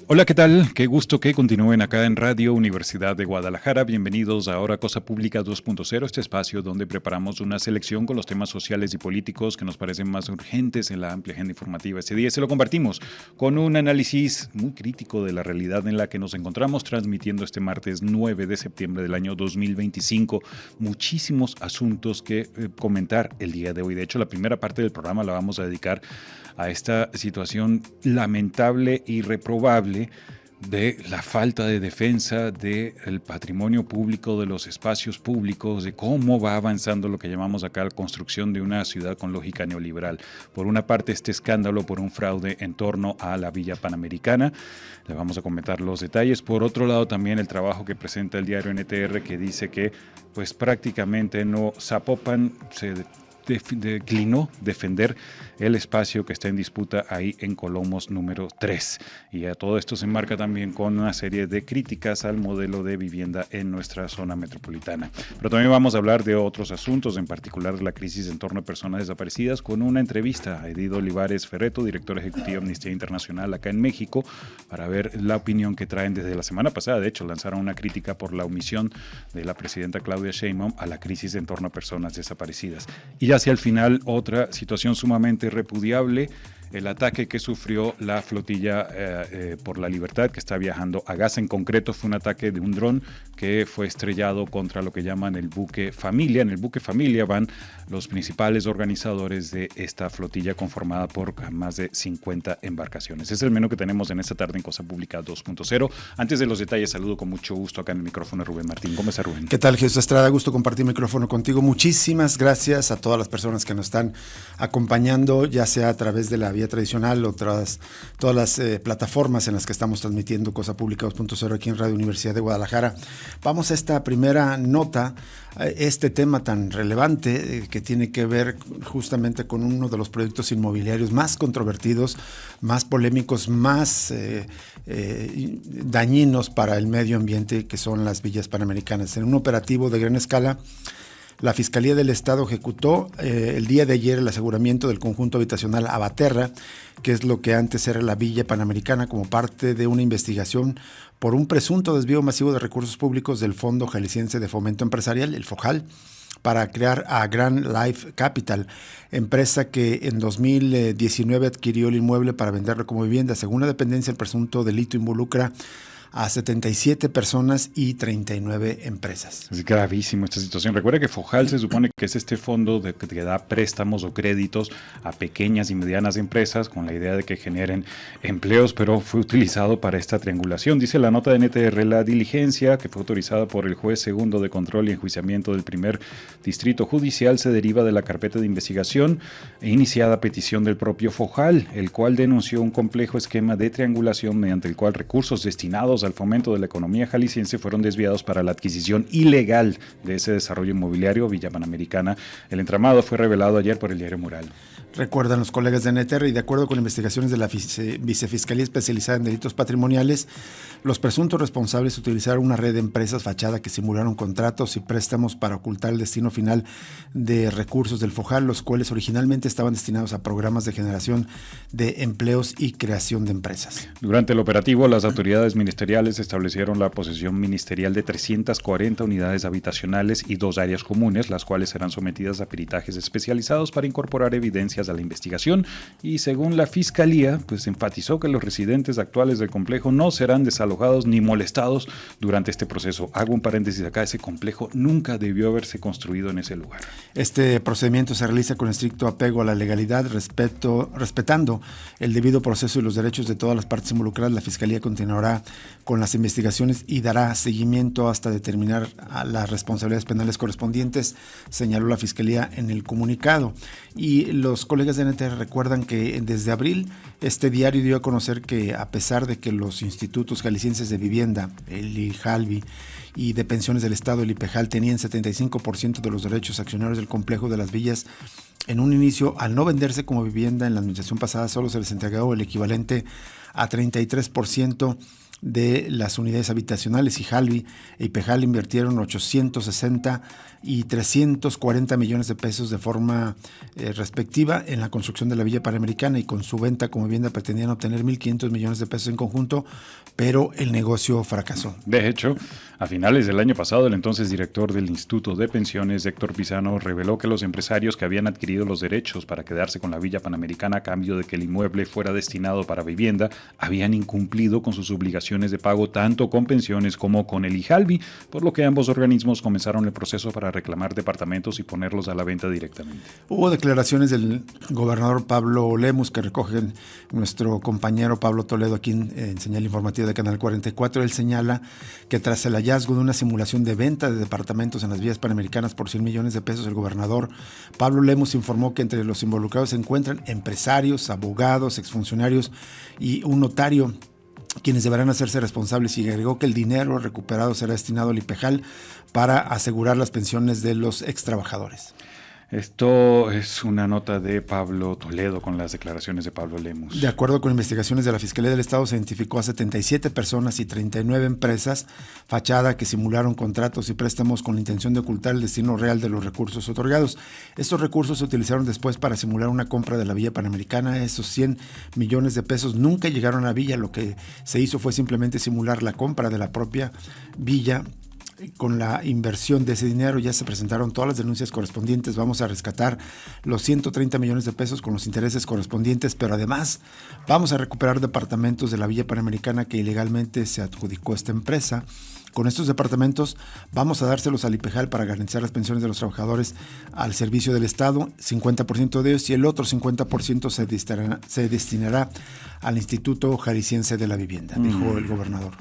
Hola, ¿qué tal? Qué gusto que continúen acá en Radio Universidad de Guadalajara. Bienvenidos a Ahora Cosa Pública 2.0, este espacio donde preparamos una selección con los temas sociales y políticos que nos parecen más urgentes en la amplia agenda informativa. Este día se lo compartimos con un análisis muy crítico de la realidad en la que nos encontramos, transmitiendo este martes 9 de septiembre del año 2025. Muchísimos asuntos que comentar el día de hoy. De hecho, la primera parte del programa la vamos a dedicar a esta situación lamentable y reprobable de la falta de defensa del patrimonio público, de los espacios públicos, de cómo va avanzando lo que llamamos acá la construcción de una ciudad con lógica neoliberal. Por una parte, este escándalo por un fraude en torno a la Villa Panamericana. Le vamos a comentar los detalles. Por otro lado, también el trabajo que presenta el diario NTR, que dice que pues prácticamente Zapopan se declinó defender el espacio que está en disputa ahí en Colomos número 3. Y a todo esto se enmarca también con una serie de críticas al modelo de vivienda en nuestra zona metropolitana. Pero también vamos a hablar de otros asuntos, en particular de la crisis en torno a personas desaparecidas, con una entrevista a Edith Olivares Ferretto, directora ejecutiva de Amnistía Internacional acá en México, para ver la opinión que traen desde la semana pasada. De hecho, lanzaron una crítica por la omisión de la presidenta Claudia Sheinbaum a la crisis en torno a personas desaparecidas. Y hacia el final, otra situación sumamente repudiable, el ataque que sufrió la flotilla por la libertad que está viajando a Gaza. En concreto fue un ataque de un dron que fue estrellado contra lo que llaman el buque Familia. En el buque Familia van los principales organizadores de esta flotilla conformada por más de 50 embarcaciones. Es el menú que tenemos en esta tarde en Cosa Pública 2.0. Antes de los detalles, saludo con mucho gusto acá en el micrófono a Rubén Martín. ¿Cómo está, Rubén? ¿Qué tal, Jesús Estrada? Gusto compartir micrófono contigo. Muchísimas gracias a todas las personas que nos están acompañando, ya sea a través de la vía tradicional o todas las plataformas en las que estamos transmitiendo Cosa Pública 2.0 aquí en Radio Universidad de Guadalajara. Vamos a esta primera nota, este tema tan relevante que tiene que ver justamente con uno de los proyectos inmobiliarios más controvertidos, más polémicos, más dañinos para el medio ambiente, que son las villas panamericanas. En un operativo de gran escala, la Fiscalía del Estado ejecutó el día de ayer el aseguramiento del conjunto habitacional Abaterra, que es lo que antes era la Villa Panamericana, como parte de una investigación por un presunto desvío masivo de recursos públicos del Fondo Jalisciense de Fomento Empresarial, el FOJAL, para crear a Grand Life Capital, empresa que en 2019 adquirió el inmueble para venderlo como vivienda. Según la dependencia, el presunto delito involucra a 77 personas y 39 empresas. Es gravísimo esta situación. Recuerda que FOJAL se supone que es este fondo que da préstamos o créditos a pequeñas y medianas empresas con la idea de que generen empleos, pero fue utilizado para esta triangulación. Dice la nota de NTR, la diligencia que fue autorizada por el juez segundo de control y enjuiciamiento del primer distrito judicial se deriva de la carpeta de investigación iniciada a petición del propio FOJAL, el cual denunció un complejo esquema de triangulación mediante el cual recursos destinados al fomento de la economía jalisciense fueron desviados para la adquisición ilegal de ese desarrollo inmobiliario Villa Panamericana. El entramado fue revelado ayer por el diario Mural. Recuerdan los colegas de NTR, y de acuerdo con investigaciones de la Vicefiscalía Especializada en Delitos Patrimoniales, los presuntos responsables utilizaron una red de empresas fachada que simularon contratos y préstamos para ocultar el destino final de recursos del FOJAL, los cuales originalmente estaban destinados a programas de generación de empleos y creación de empresas. Durante el operativo, las autoridades ministeriales establecieron la posesión ministerial de 340 unidades habitacionales y 2 áreas comunes, las cuales serán sometidas a peritajes especializados para incorporar evidencias a la investigación. Y según la Fiscalía, pues enfatizó que los residentes actuales del complejo no serán desalojados ni molestados durante este proceso. Hago un paréntesis acá, ese complejo nunca debió haberse construido en ese lugar. Este procedimiento se realiza con estricto apego a la legalidad, respetando el debido proceso y los derechos de todas las partes involucradas. La Fiscalía continuará con las investigaciones y dará seguimiento hasta determinar a las responsabilidades penales correspondientes, señaló la Fiscalía en el comunicado. Y los colegas de NTR recuerdan que desde abril este diario dio a conocer que, a pesar de que los institutos jaliscienses de vivienda, el IJALVI, y de pensiones del Estado, el IPEJAL, tenían 75% de los derechos accionarios del complejo de las villas, en un inicio, al no venderse como vivienda en la administración pasada, solo se les entregó el equivalente a 33% de las unidades habitacionales, IJALBI e IPEJAL, invirtieron 860 y 340 millones de pesos de forma respectiva en la construcción de la Villa Panamericana, y con su venta como vivienda pretendían obtener 1.500 millones de pesos en conjunto, pero el negocio fracasó. De hecho, a finales del año pasado, el entonces director del Instituto de Pensiones, Héctor Pizano, reveló que los empresarios que habían adquirido los derechos para quedarse con la Villa Panamericana a cambio de que el inmueble fuera destinado para vivienda, habían incumplido con sus obligaciones de pago tanto con pensiones como con el IJALBI, por lo que ambos organismos comenzaron el proceso para reclamar departamentos y ponerlos a la venta directamente. Hubo declaraciones del gobernador Pablo Lemus que recogen nuestro compañero Pablo Toledo aquí en Señal Informativa de Canal 44. Él señala que tras el hallazgo de una simulación de venta de departamentos en las vías panamericanas por 100 millones de pesos, el gobernador Pablo Lemus informó que entre los involucrados se encuentran empresarios, abogados, exfuncionarios y un notario, quienes deberán hacerse responsables, y agregó que el dinero recuperado será destinado al IPEJAL para asegurar las pensiones de los extrabajadores. Esto es una nota de Pablo Toledo con las declaraciones de Pablo Lemus. De acuerdo con investigaciones de la Fiscalía del Estado, se identificó a 77 personas y 39 empresas fachada que simularon contratos y préstamos con la intención de ocultar el destino real de los recursos otorgados. Estos recursos se utilizaron después para simular una compra de la Villa Panamericana. Esos 100 millones de pesos nunca llegaron a la villa. Lo que se hizo fue simplemente simular la compra de la propia villa. Con la inversión de ese dinero ya se presentaron todas las denuncias correspondientes. Vamos a rescatar los 130 millones de pesos con los intereses correspondientes, pero además vamos a recuperar departamentos de la Villa Panamericana que ilegalmente se adjudicó esta empresa. Con estos departamentos vamos a dárselos al IPEJAL para garantizar las pensiones de los trabajadores al servicio del Estado, 50% de ellos, y el otro 50% se destinará al Instituto Jalisciense de la Vivienda, dijo el gobernador.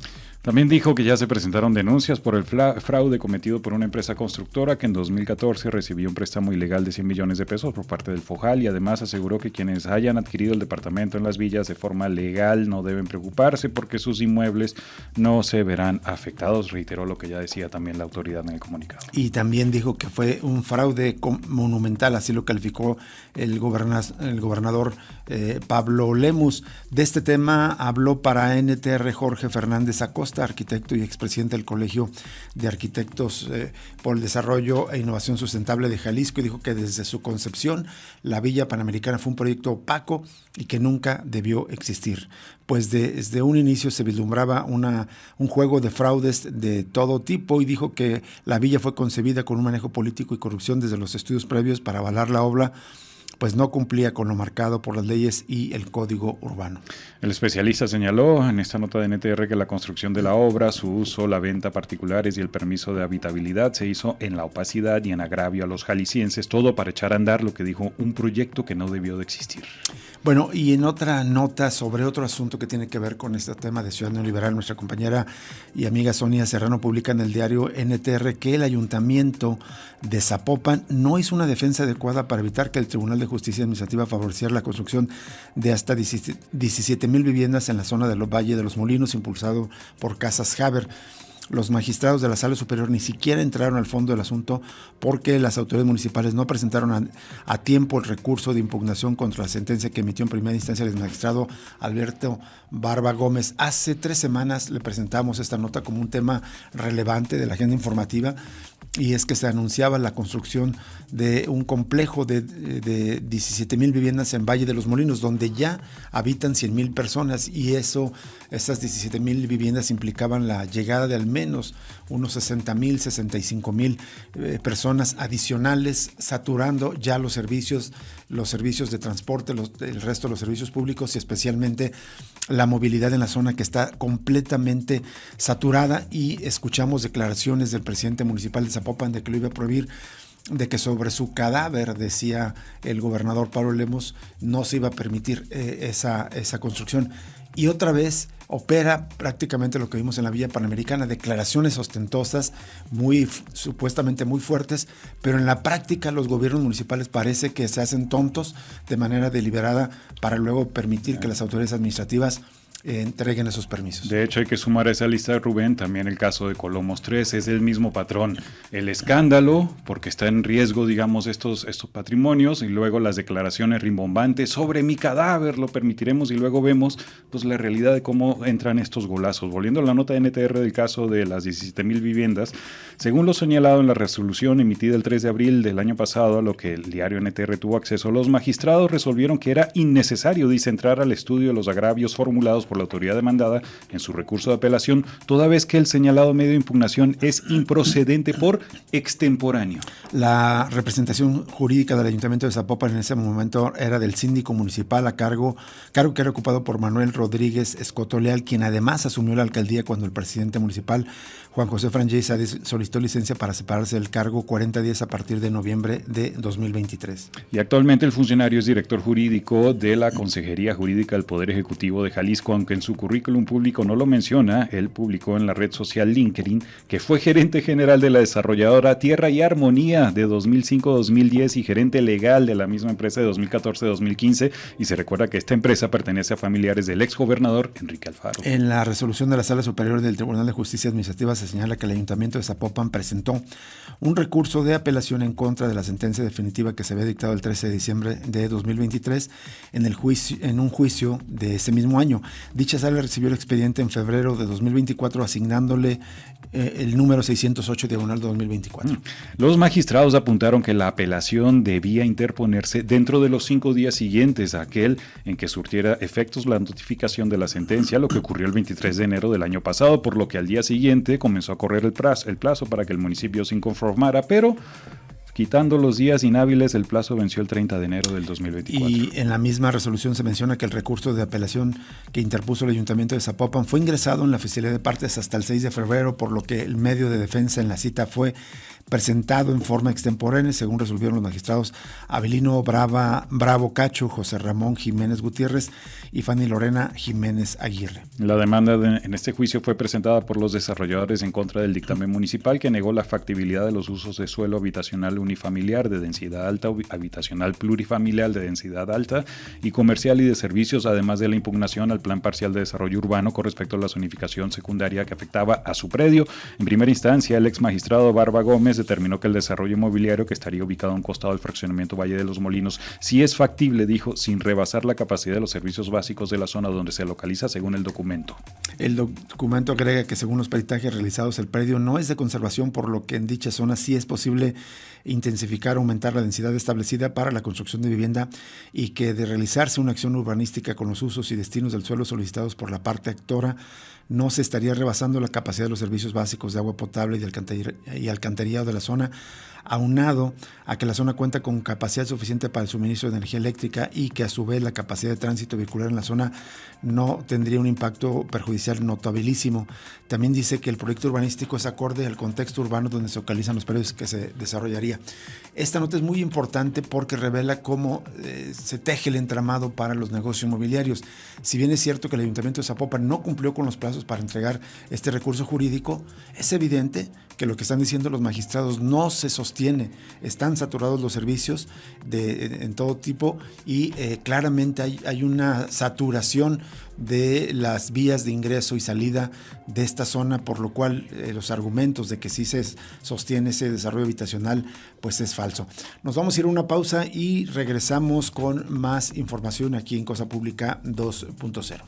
También dijo que ya se presentaron denuncias por el fraude cometido por una empresa constructora que en 2014 recibió un préstamo ilegal de 100 millones de pesos por parte del FOJAL, y además aseguró que quienes hayan adquirido el departamento en las villas de forma legal no deben preocuparse porque sus inmuebles no se verán afectados. Reiteró lo que ya decía también la autoridad en el comunicado. Y también dijo que fue un fraude monumental, así lo calificó el gobernador Pablo Lemus. De este tema habló para NTR Jorge Fernández Acosta, arquitecto y expresidente del Colegio de Arquitectos por el Desarrollo e Innovación Sustentable de Jalisco, y dijo que desde su concepción la Villa Panamericana fue un proyecto opaco y que nunca debió existir, pues desde un inicio se vislumbraba un juego de fraudes de todo tipo, y dijo que la villa fue concebida con un manejo político y corrupción desde los estudios previos para avalar la obra, pues no cumplía con lo marcado por las leyes y el código urbano. El especialista señaló en esta nota de NTR que la construcción de la obra, su uso, la venta a particulares y el permiso de habitabilidad se hizo en la opacidad y en agravio a los jaliscienses, todo para echar a andar lo que dijo un proyecto que no debió de existir. Bueno, y en otra nota sobre otro asunto que tiene que ver con este tema de Ciudad Neoliberal, nuestra compañera y amiga Sonia Serrano publica en el diario NTR que el Ayuntamiento de Zapopan no hizo una defensa adecuada para evitar que el Tribunal de Justicia Administrativa favoreciera la construcción de hasta 17,000 viviendas en la zona del Valle de los Molinos, impulsado por Casas Haber. Los magistrados de la Sala Superior ni siquiera entraron al fondo del asunto porque las autoridades municipales no presentaron a tiempo el recurso de impugnación contra la sentencia que emitió en primera instancia el magistrado Alberto Barba Gómez. Hace 3 semanas le presentamos esta nota como un tema relevante de la agenda informativa, y es que se anunciaba la construcción de un complejo de 17,000 viviendas en Valle de los Molinos, donde ya habitan 100,000 personas, y esas 17,000 viviendas implicaban la llegada de al menos unos 60,000, 65,000 personas adicionales, saturando ya los servicios de transporte, el resto de los servicios públicos, y especialmente la movilidad en la zona, que está completamente saturada. Y escuchamos declaraciones del presidente municipal de Zapopan de que lo iba a prohibir, de que sobre su cadáver, decía el gobernador Pablo Lemus, no se iba a permitir esa construcción. Y otra vez opera prácticamente lo que vimos en la Villa Panamericana, declaraciones ostentosas, supuestamente muy fuertes, pero en la práctica los gobiernos municipales parece que se hacen tontos de manera deliberada para luego permitir que las autoridades administrativas entreguen esos permisos. De hecho, hay que sumar a esa lista, Rubén, también el caso de Colomos 3, es el mismo patrón. El escándalo, porque está en riesgo, digamos, estos patrimonios, y luego las declaraciones rimbombantes sobre mi cadáver, lo permitiremos, y luego vemos pues la realidad de cómo entran estos golazos. Volviendo a la nota de NTR del caso de las 17,000 viviendas, según lo señalado en la resolución emitida el 3 de abril del año pasado, a lo que el diario NTR tuvo acceso, los magistrados resolvieron que era innecesario, dice, entrar al estudio de los agravios formulados por la autoridad demandada en su recurso de apelación, toda vez que el señalado medio de impugnación es improcedente por extemporáneo. La representación jurídica del Ayuntamiento de Zapopan en ese momento era del síndico municipal cargo que era ocupado por Manuel Rodríguez Escoto Leal, quien además asumió la alcaldía cuando el presidente municipal, Juan José Frangés, solicitó licencia para separarse del cargo 40 días a partir de noviembre de 2023. Y actualmente el funcionario es director jurídico de la Consejería Jurídica del Poder Ejecutivo de Jalisco, aunque en su currículum público no lo menciona. Él publicó en la red social LinkedIn que fue gerente general de la desarrolladora Tierra y Armonía de 2005-2010 y gerente legal de la misma empresa de 2014-2015, y se recuerda que esta empresa pertenece a familiares del exgobernador Enrique Alfaro. En la resolución de la Sala Superior del Tribunal de Justicia Administrativa se señala que el Ayuntamiento de Zapopan presentó un recurso de apelación en contra de la sentencia definitiva que se había dictado el 13 de diciembre de 2023 en un juicio de ese mismo año. Dicha sala recibió el expediente en febrero de 2024, asignándole el número 608/2024. Los magistrados apuntaron que la apelación debía interponerse dentro de los 5 días siguientes a aquel en que surtiera efectos la notificación de la sentencia, lo que ocurrió el 23 de enero del año pasado, por lo que al día siguiente comenzó a correr el plazo para que el municipio se inconformara, pero quitando los días inhábiles, el plazo venció el 30 de enero del 2024. Y en la misma resolución se menciona que el recurso de apelación que interpuso el Ayuntamiento de Zapopan fue ingresado en la Fiscalía de Partes hasta el 6 de febrero, por lo que el medio de defensa en la cita fue presentado en forma extemporánea, según resolvieron los magistrados Abelino Bravo Cacho, José Ramón Jiménez Gutiérrez y Fanny Lorena Jiménez Aguirre. La demanda en este juicio fue presentada por los desarrolladores en contra del dictamen municipal, que negó la factibilidad de los usos de suelo habitacional unifamiliar de densidad alta, habitacional plurifamiliar de densidad alta y comercial y de servicios, además de la impugnación al plan parcial de desarrollo urbano con respecto a la zonificación secundaria que afectaba a su predio. En primera instancia, el ex magistrado Barba Gómez determinó que el desarrollo inmobiliario, que estaría ubicado a un costado del fraccionamiento Valle de los Molinos, sí es factible, dijo, sin rebasar la capacidad de los servicios básicos de la zona donde se localiza, según el documento. El documento agrega que según los peritajes realizados, el predio no es de conservación, por lo que en dicha zona sí es posible intensificar o aumentar la densidad establecida para la construcción de vivienda, y que de realizarse una acción urbanística con los usos y destinos del suelo solicitados por la parte actora, no se estaría rebasando la capacidad de los servicios básicos de agua potable y alcantarillado de la zona, aunado a que la zona cuenta con capacidad suficiente para el suministro de energía eléctrica y que a su vez la capacidad de tránsito vehicular en la zona no tendría un impacto perjudicial notabilísimo. También dice que el proyecto urbanístico es acorde al contexto urbano donde se localizan los predios que se desarrollaría. Esta nota es muy importante porque revela cómo se teje el entramado para los negocios inmobiliarios. Si bien es cierto que el Ayuntamiento de Zapopan no cumplió con los plazos para entregar este recurso jurídico, es evidente que lo que están diciendo los magistrados no se sostiene. Están saturados los servicios en todo tipo y claramente hay una saturación de las vías de ingreso y salida de esta zona, por lo cual los argumentos de que sí se sostiene ese desarrollo habitacional pues es falso. Nos vamos a ir a una pausa y regresamos con más información aquí en Cosa Pública 2.0.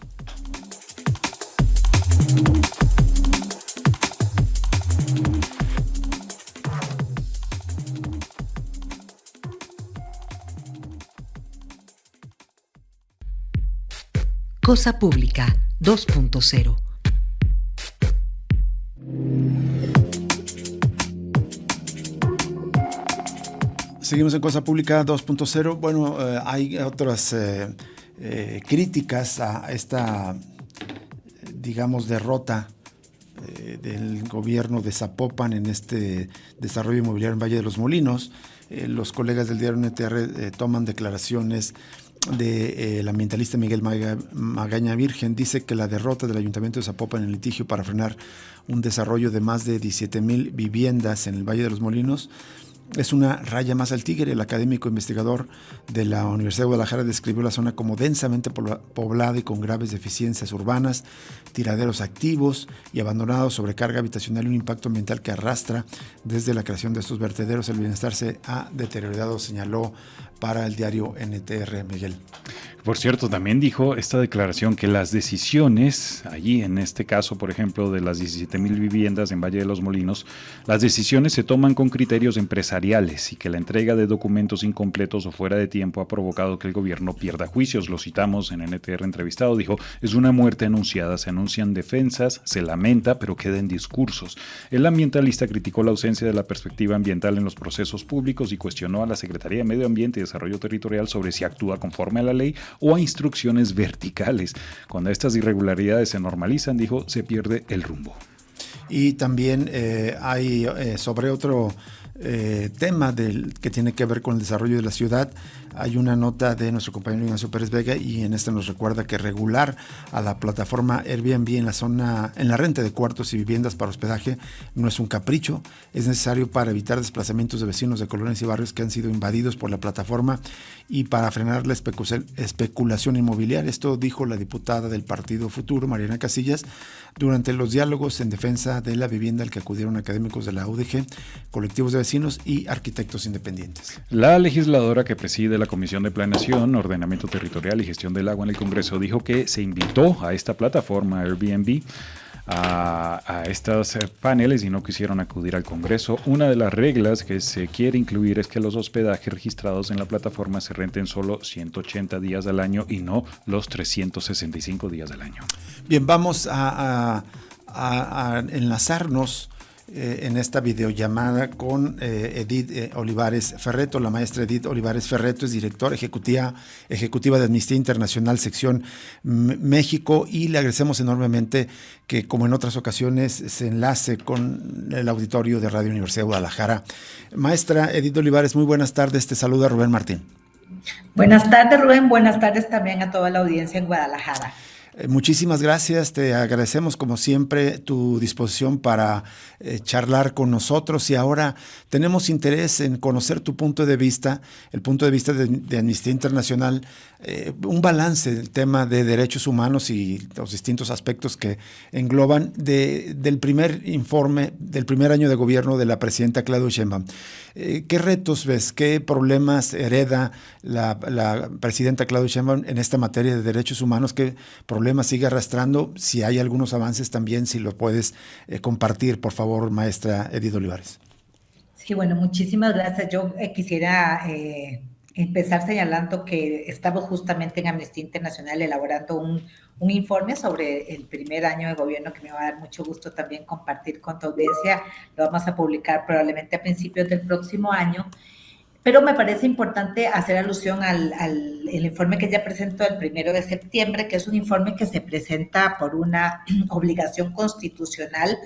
Cosa Pública 2.0. Seguimos en Cosa Pública 2.0. Bueno, hay otras críticas a esta, digamos, derrota del gobierno de Zapopan en este desarrollo inmobiliario en Valle de los Molinos. Los colegas del diario NTR toman declaraciones del ambientalista Miguel Magaña Virgen. Dice que la derrota del Ayuntamiento de Zapopan en el litigio para frenar un desarrollo de más de 17,000 viviendas en el Valle de los Molinos es una raya más al tigre. El académico investigador de la Universidad de Guadalajara describió la zona como densamente poblada y con graves deficiencias urbanas, tiraderos activos y abandonados, sobrecarga habitacional y un impacto ambiental que arrastra desde la creación de estos vertederos. El bienestar se ha deteriorado, señaló para el diario NTR, Miguel. Por cierto, también dijo esta declaración que las decisiones, allí en este caso, por ejemplo, de las 17,000 viviendas en Valle de los Molinos, las decisiones se toman con criterios empresariales y que la entrega de documentos incompletos o fuera de tiempo ha provocado que el gobierno pierda juicios. Lo citamos en NTR entrevistado, dijo, es una muerte anunciada, se anuncian defensas, se lamenta, pero queda en discursos. El ambientalista criticó la ausencia de la perspectiva ambiental en los procesos públicos y cuestionó a la Secretaría de Medio Ambiente y Desarrollo Territorial sobre si actúa conforme a la ley o a instrucciones verticales. Cuando estas irregularidades se normalizan, dijo, se pierde el rumbo. Y también hay sobre otro tema que tiene que ver con el desarrollo de la ciudad. Hay una nota de nuestro compañero Ignacio Pérez Vega y en esta nos recuerda que regular a la plataforma Airbnb en la renta de cuartos y viviendas para hospedaje no es un capricho, es necesario para evitar desplazamientos de vecinos de colonias y barrios que han sido invadidos por la plataforma y para frenar la especulación inmobiliaria. Esto dijo la diputada del Partido Futuro, Mariana Casillas, durante los diálogos en defensa de la vivienda al que acudieron académicos de la UDG, colectivos de vecinos y arquitectos independientes. La legisladora que preside la Comisión de Planeación, Ordenamiento Territorial y Gestión del Agua en el Congreso dijo que se invitó a esta plataforma Airbnb a estos paneles y no quisieron acudir al Congreso. Una de las reglas que se quiere incluir es que los hospedajes registrados en la plataforma se renten solo 180 días al año y no los 365 días al año. Bien, vamos a enlazarnos en esta videollamada con Edith Olivares Ferretto. La maestra Edith Olivares Ferretto es directora ejecutiva de Amnistía Internacional Sección México y le agradecemos enormemente que, como en otras ocasiones, se enlace con el auditorio de Radio Universidad de Guadalajara. Maestra Edith Olivares, muy buenas tardes. Te saluda Rubén Martín. Buenas tardes, Rubén. Buenas tardes también a toda la audiencia en Guadalajara. Muchísimas gracias, te agradecemos como siempre tu disposición para charlar con nosotros y ahora tenemos interés en conocer tu punto de vista, el punto de vista de Amnistía Internacional, un balance del tema de derechos humanos y los distintos aspectos que engloban del primer informe, del primer año de gobierno de la presidenta Claudia Sheinbaum. ¿Qué retos ves, qué problemas hereda la presidenta Claudia Sheinbaum en esta materia de derechos humanos? ¿Qué problemas sigue arrastrando? Si hay algunos avances también, si lo puedes compartir, por favor, maestra Edith Olivares. Sí, bueno, muchísimas gracias. Yo quisiera empezar señalando que estamos justamente en Amnistía Internacional elaborando un informe sobre el primer año de gobierno que me va a dar mucho gusto también compartir con tu audiencia. Lo vamos a publicar probablemente a principios del próximo año. Pero me parece importante hacer alusión al informe que ya presentó el 1 de septiembre, que es un informe que se presenta por una obligación constitucional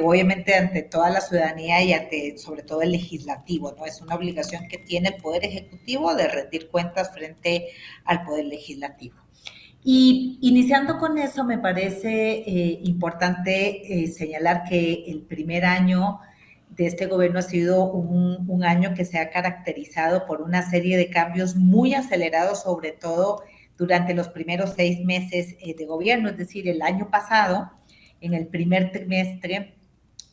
obviamente ante toda la ciudadanía y ante sobre todo el legislativo, ¿no? Es una obligación que tiene el Poder Ejecutivo de rendir cuentas frente al Poder Legislativo. Y iniciando con eso, me parece importante señalar que el primer año de este gobierno ha sido un año que se ha caracterizado por una serie de cambios muy acelerados, sobre todo durante los primeros 6 meses de gobierno, es decir, el año pasado, en el primer trimestre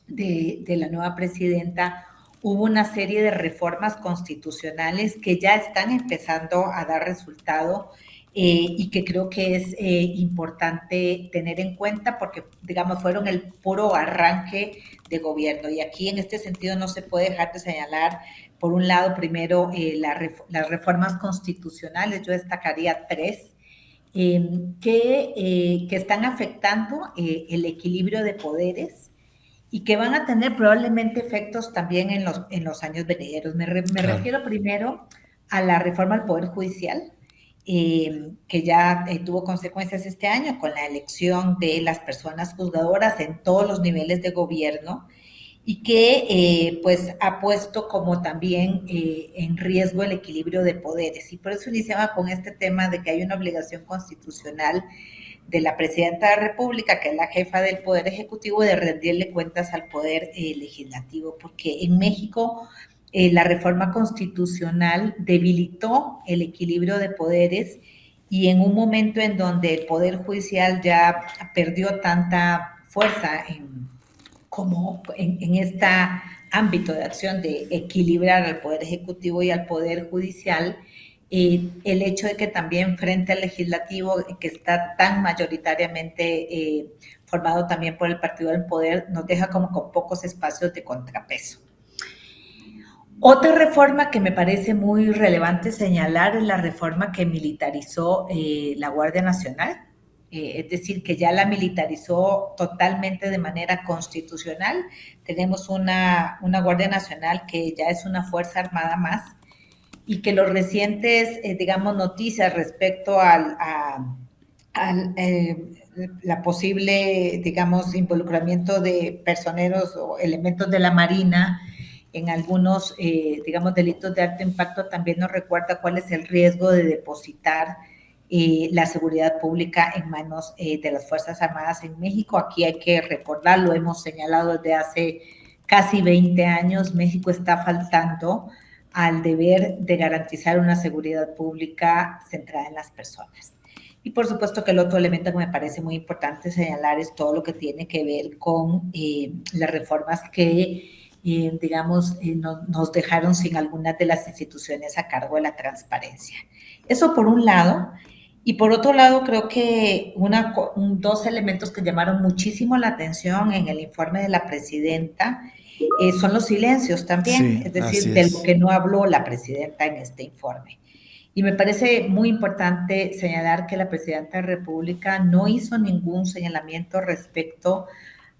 de la nueva presidenta, hubo una serie de reformas constitucionales que ya están empezando a dar resultado y que creo que es importante tener en cuenta porque, digamos, fueron el puro arranque de gobierno. Y aquí, en este sentido, no se puede dejar de señalar, por un lado, primero, las reformas constitucionales. Yo destacaría 3 que están afectando el equilibrio de poderes y que van a tener probablemente efectos también en los años venideros. Me refiero primero a la reforma al Poder Judicial, que ya tuvo consecuencias este año con la elección de las personas juzgadoras en todos los niveles de gobierno y que pues ha puesto como también en riesgo el equilibrio de poderes. Y por eso iniciaba con este tema de que hay una obligación constitucional de la Presidenta de la República, que es la jefa del Poder Ejecutivo, de rendirle cuentas al Poder Legislativo, porque en México la reforma constitucional debilitó el equilibrio de poderes y en un momento en donde el Poder Judicial ya perdió tanta fuerza como en este ámbito de acción de equilibrar al Poder Ejecutivo y al Poder Judicial, el hecho de que también frente al Legislativo, que está tan mayoritariamente formado también por el Partido del Poder, nos deja como con pocos espacios de contrapeso. Otra reforma que me parece muy relevante señalar es la reforma que militarizó la Guardia Nacional, es decir, que ya la militarizó totalmente de manera constitucional. Tenemos una Guardia Nacional que ya es una Fuerza Armada más y que los recientes, digamos, noticias respecto la posible, digamos, involucramiento de personeros o elementos de la Marina en algunos, digamos, delitos de alto impacto, también nos recuerda cuál es el riesgo de depositar la seguridad pública en manos de las Fuerzas Armadas en México. Aquí hay que recordarlo, hemos señalado desde hace casi 20 años, México está faltando al deber de garantizar una seguridad pública centrada en las personas. Y por supuesto que el otro elemento que me parece muy importante señalar es todo lo que tiene que ver con las reformas que digamos, nos dejaron sin algunas de las instituciones a cargo de la transparencia. Eso por un lado. Y por otro lado, creo que dos elementos que llamaron muchísimo la atención en el informe de la presidenta son los silencios también, Sí, es decir, de lo que no habló la presidenta en este informe. Y me parece muy importante señalar que la presidenta de la República no hizo ningún señalamiento respecto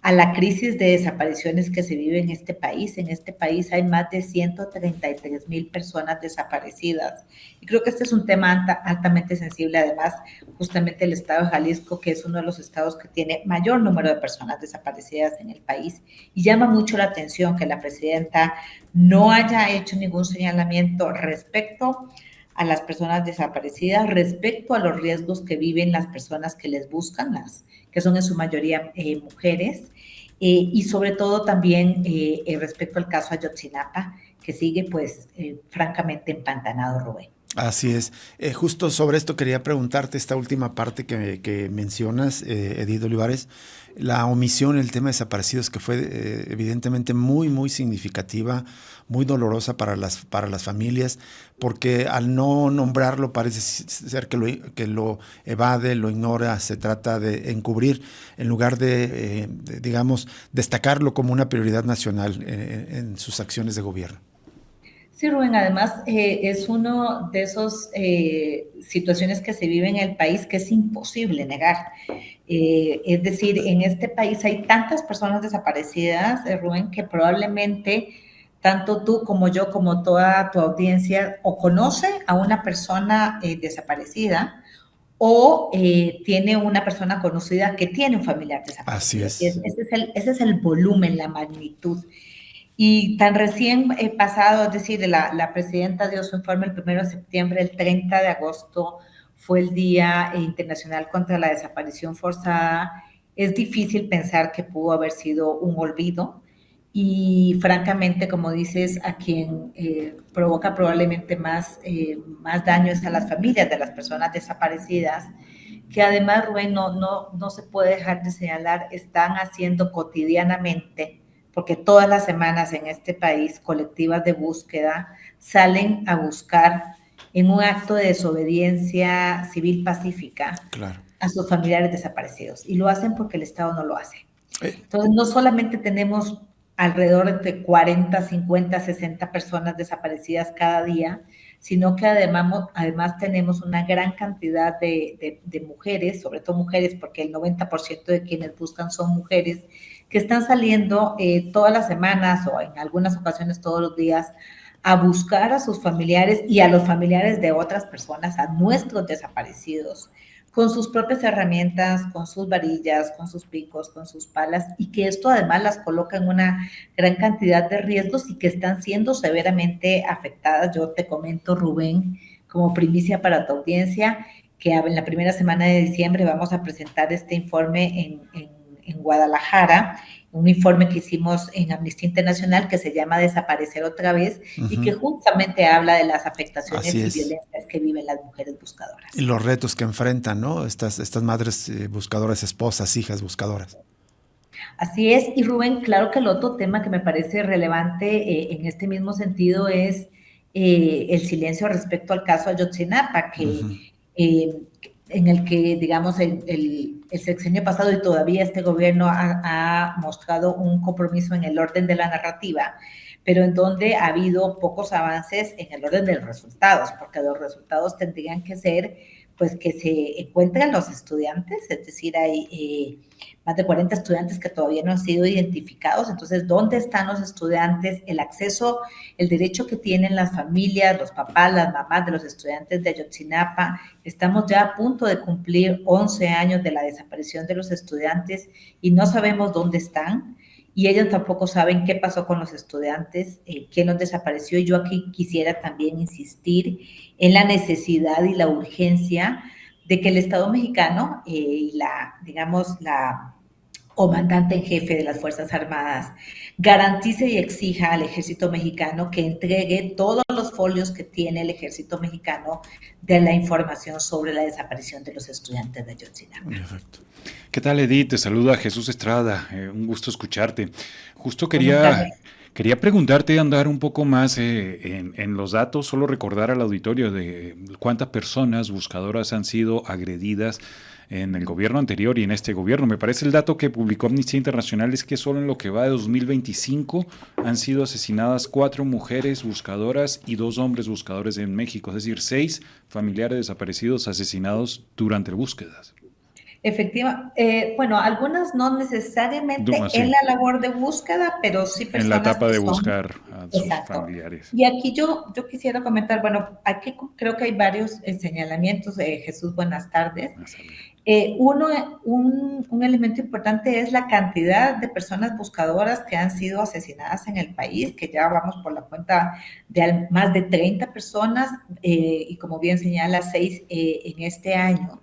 a la crisis de desapariciones que se vive en este país. En este país hay más de 133,000 personas desaparecidas. Y creo que este es un tema altamente sensible. Además, justamente el estado de Jalisco, que es uno de los estados que tiene mayor número de personas desaparecidas en el país. Y llama mucho la atención que la presidenta no haya hecho ningún señalamiento respecto a las personas desaparecidas, respecto a los riesgos que viven las personas que les buscan, que son en su mayoría mujeres, y sobre todo también respecto al caso Ayotzinapa, que sigue pues francamente empantanado, Rubén. Así es. Justo sobre esto quería preguntarte esta última parte que mencionas, Edith Olivares, la omisión, el tema de desaparecidos, que fue evidentemente muy, muy significativa, muy dolorosa para las familias, porque al no nombrarlo parece ser que lo evade, lo ignora, se trata de encubrir en lugar de digamos, destacarlo como una prioridad nacional en sus acciones de gobierno. Sí, Rubén, además es uno de esas situaciones que se vive en el país que es imposible negar. Es decir, en este país hay tantas personas desaparecidas, Rubén, que probablemente tanto tú como yo, como toda tu audiencia, o conoce a una persona desaparecida o tiene una persona conocida que tiene un familiar desaparecido. Así es. Ese es el volumen, la magnitud. Y tan recién pasado, es decir, la presidenta dio su informe el 1 de septiembre, el 30 de agosto fue el Día Internacional contra la Desaparición Forzada. Es difícil pensar que pudo haber sido un olvido y francamente, como dices, a quien provoca probablemente más daño es a las familias de las personas desaparecidas, que además, Rubén, no se puede dejar de señalar, están haciendo cotidianamente, porque todas las semanas en este país colectivas de búsqueda salen a buscar en un acto de desobediencia civil pacífica Claro. a sus familiares desaparecidos. Y lo hacen porque el Estado no lo hace. Entonces, no solamente tenemos alrededor de 40, 50, 60 personas desaparecidas cada día, sino que además tenemos una gran cantidad de mujeres, sobre todo mujeres, porque el 90% de quienes buscan son mujeres, que están saliendo todas las semanas o en algunas ocasiones todos los días a buscar a sus familiares y a los familiares de otras personas, a nuestros desaparecidos, con sus propias herramientas, con sus varillas, con sus picos, con sus palas, y que esto además las coloca en una gran cantidad de riesgos y que están siendo severamente afectadas. Yo te comento, Rubén, como primicia para tu audiencia, que en la primera semana de diciembre vamos a presentar este informe en Guadalajara, un informe que hicimos en Amnistía Internacional que se llama Desaparecer otra vez y que justamente habla de las afectaciones y violencias que viven las mujeres buscadoras. Y los retos que enfrentan, ¿no? Estas madres buscadoras, esposas, hijas buscadoras. Así es, y Rubén, claro que el otro tema que me parece relevante en este mismo sentido es el silencio respecto al caso Ayotzinapa, en el que, digamos, el sexenio pasado y todavía este gobierno ha mostrado un compromiso en el orden de la narrativa, pero en donde ha habido pocos avances en el orden de los resultados, porque los resultados tendrían que ser pues que se encuentren los estudiantes, es decir, hay más de 40 estudiantes que todavía no han sido identificados. Entonces, ¿dónde están los estudiantes? El acceso, el derecho que tienen las familias, los papás, las mamás de los estudiantes de Ayotzinapa. Estamos ya a punto de cumplir 11 años de la desaparición de los estudiantes y no sabemos dónde están. Y ellos tampoco saben qué pasó con los estudiantes, quién los desapareció. Y yo aquí quisiera también insistir en la necesidad y la urgencia de que el Estado mexicano y la comandante en jefe de las Fuerzas Armadas garantice y exija al ejército mexicano que entregue todos los folios que tiene el ejército mexicano de la información sobre la desaparición de los estudiantes de Ayotzinapa. Perfecto. ¿Qué tal, Edith? Te saluda Jesús Estrada. Un gusto escucharte. Justo quería preguntarte, andar un poco más en los datos, solo recordar al auditorio de cuántas personas buscadoras han sido agredidas en el gobierno anterior y en este gobierno. Me parece el dato que publicó Amnistía Internacional es que solo en lo que va de 2025 han sido asesinadas 4 mujeres buscadoras y 2 hombres buscadores en México, es decir, 6 familiares desaparecidos asesinados durante búsquedas. Efectivamente, bueno, algunas no necesariamente en la labor de búsqueda, pero sí personas en la etapa de son, buscar a sus familiares. Y aquí yo quisiera comentar, bueno, aquí creo que hay varios señalamientos. Jesús, buenas tardes. Un elemento importante es la cantidad de personas buscadoras que han sido asesinadas en el país, que ya vamos por la cuenta de más de 30 personas, y como bien señala, 6 en este año.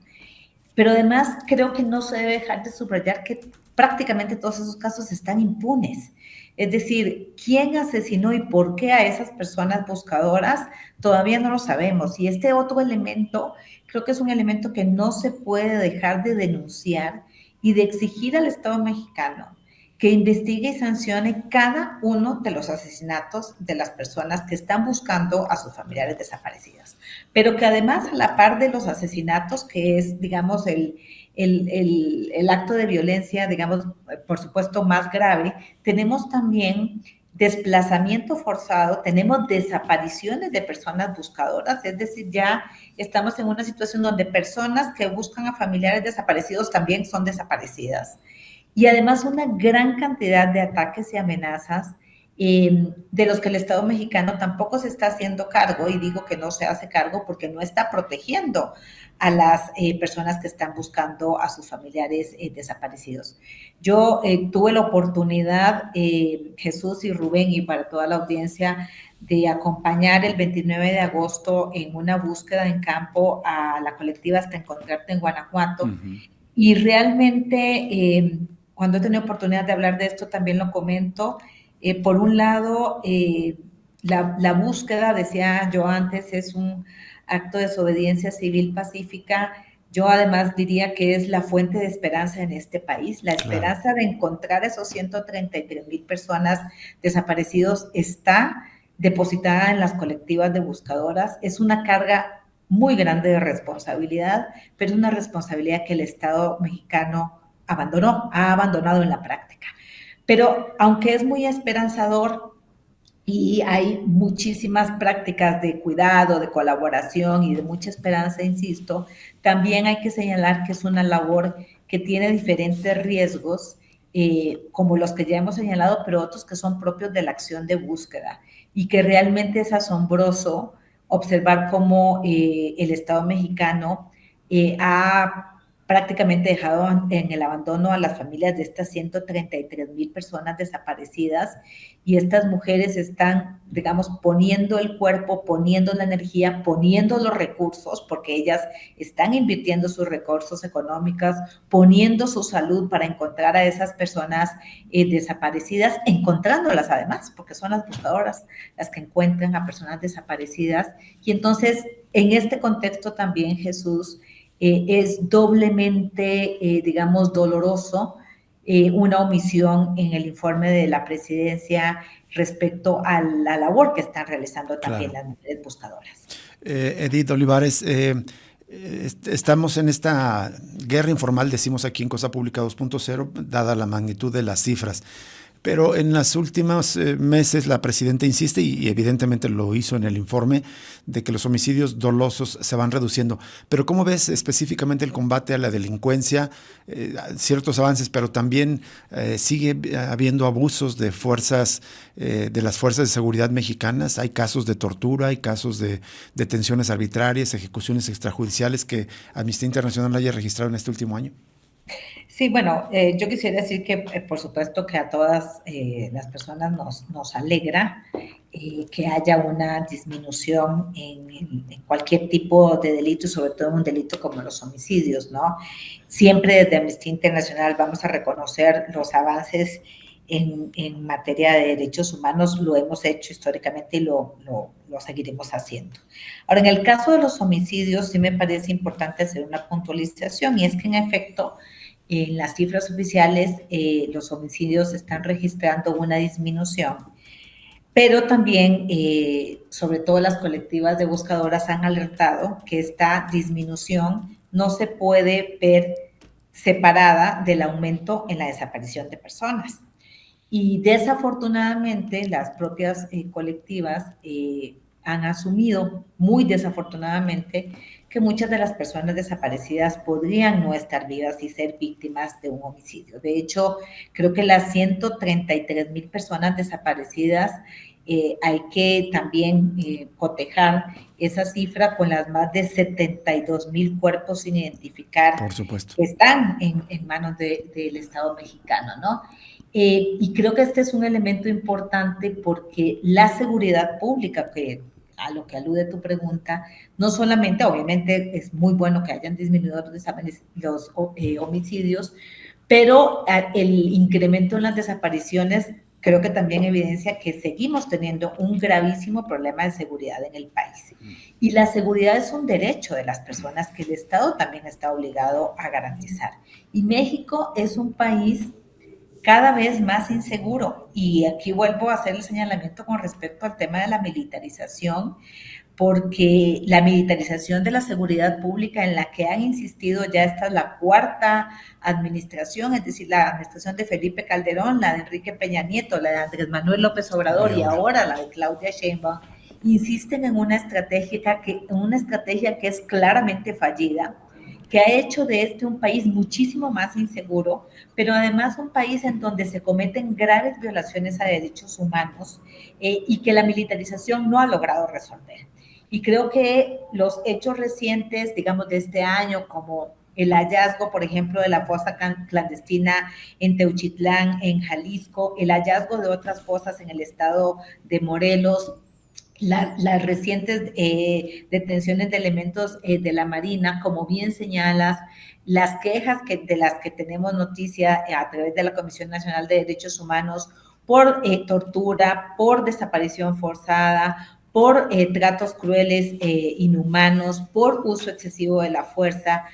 Pero además creo que no se debe dejar de subrayar que prácticamente todos esos casos están impunes. Es decir, quién asesinó y por qué a esas personas buscadoras todavía no lo sabemos. Y este otro elemento creo que es un elemento que no se puede dejar de denunciar y de exigir al Estado mexicano que investigue y sancione cada uno de los asesinatos de las personas que están buscando a sus familiares desaparecidos. Pero que además, a la par de los asesinatos, que es, digamos, el acto de violencia, digamos, por supuesto, más grave, tenemos también desplazamiento forzado, tenemos desapariciones de personas buscadoras, es decir, ya estamos en una situación donde personas que buscan a familiares desaparecidos también son desaparecidas. Y además una gran cantidad de ataques y amenazas de los que el Estado mexicano tampoco se está haciendo cargo, y digo que no se hace cargo porque no está protegiendo a las personas que están buscando a sus familiares desaparecidos. Yo tuve la oportunidad, Jesús y Rubén, y para toda la audiencia, de acompañar el 29 de agosto en una búsqueda en campo a la colectiva Hasta Encontrarte en Guanajuato. Y realmente, cuando he tenido oportunidad de hablar de esto, también lo comento. Por un lado, la búsqueda, decía yo antes, es un acto de desobediencia civil pacífica. Yo además diría que es la fuente de esperanza en este país. La esperanza de encontrar esos 133,000 personas desaparecidos está depositada en las colectivas de buscadoras. Es una carga muy grande de responsabilidad, pero es una responsabilidad que el Estado mexicano ha abandonado en la práctica. Pero aunque es muy esperanzador y hay muchísimas prácticas de cuidado, de colaboración y de mucha esperanza, insisto, también hay que señalar que es una labor que tiene diferentes riesgos, como los que ya hemos señalado, pero otros que son propios de la acción de búsqueda, y que realmente es asombroso observar cómo el Estado mexicano ha prácticamente dejado en el abandono a las familias de estas 133,000 personas desaparecidas, y estas mujeres están, digamos, poniendo el cuerpo, poniendo la energía, poniendo los recursos, porque ellas están invirtiendo sus recursos económicos, poniendo su salud para encontrar a esas personas desaparecidas, encontrándolas además, porque son las buscadoras las que encuentran a personas desaparecidas. Y entonces, en este contexto también, Jesús, es doblemente, digamos, doloroso una omisión en el informe de la presidencia respecto a la labor que están realizando también las mujeres buscadoras. Edith Olivares, estamos en esta guerra informal, decimos aquí en Cosa Pública 2.0, dada la magnitud de las cifras. Pero en los últimos meses la presidenta insiste, y evidentemente lo hizo en el informe, de que los homicidios dolosos se van reduciendo. Pero ¿cómo ves específicamente el combate a la delincuencia? Ciertos avances, pero también sigue habiendo abusos de de las fuerzas de seguridad mexicanas. Hay casos de tortura, hay casos de detenciones arbitrarias, ejecuciones extrajudiciales que Amnistía Internacional haya registrado en este último año. Sí, bueno, yo quisiera decir que por supuesto que a todas las personas nos alegra que haya una disminución en cualquier tipo de delito, sobre todo en un delito como los homicidios, ¿no? Siempre desde Amnistía Internacional vamos a reconocer los avances en materia de derechos humanos, lo hemos hecho históricamente y lo seguiremos haciendo. Ahora, en el caso de los homicidios, sí me parece importante hacer una puntualización, y es que en efecto, en las cifras oficiales, los homicidios están registrando una disminución, pero también, sobre todo las colectivas de buscadoras han alertado que esta disminución no se puede ver separada del aumento en la desaparición de personas. Y desafortunadamente, las propias colectivas han asumido, muy desafortunadamente, que muchas de las personas desaparecidas podrían no estar vivas y ser víctimas de un homicidio. De hecho, creo que las 133,000 personas desaparecidas, hay que también cotejar esa cifra con las más de 72,000 cuerpos sin identificar. Por supuesto. Que están en manos del Estado mexicano, ¿no? Y creo que este es un elemento importante porque la seguridad pública, que a lo que alude tu pregunta, no solamente, obviamente, es muy bueno que hayan disminuido los homicidios, pero el incremento en las desapariciones creo que también evidencia que seguimos teniendo un gravísimo problema de seguridad en el país. Y la seguridad es un derecho de las personas que el Estado también está obligado a garantizar. Y México es un país cada vez más inseguro. Y aquí vuelvo a hacer el señalamiento con respecto al tema de la militarización, porque la militarización de la seguridad pública en la que han insistido, ya esta es la cuarta administración, es decir, la administración de Felipe Calderón, la de Enrique Peña Nieto, la de Andrés Manuel López Obrador y ahora la de Claudia Sheinbaum, insisten en una estrategia que es claramente fallida, que ha hecho de este un país muchísimo más inseguro, pero además un país en donde se cometen graves violaciones a derechos humanos y que la militarización no ha logrado resolver. Y creo que los hechos recientes, digamos, de este año, como el hallazgo, por ejemplo, de la fosa clandestina en Teuchitlán, en Jalisco, el hallazgo de otras fosas en el estado de Morelos, las recientes detenciones de elementos de la Marina, como bien señalas, las quejas de las que tenemos noticia a través de la Comisión Nacional de Derechos Humanos por tortura, por desaparición forzada, por tratos crueles, inhumanos, por uso excesivo de la fuerza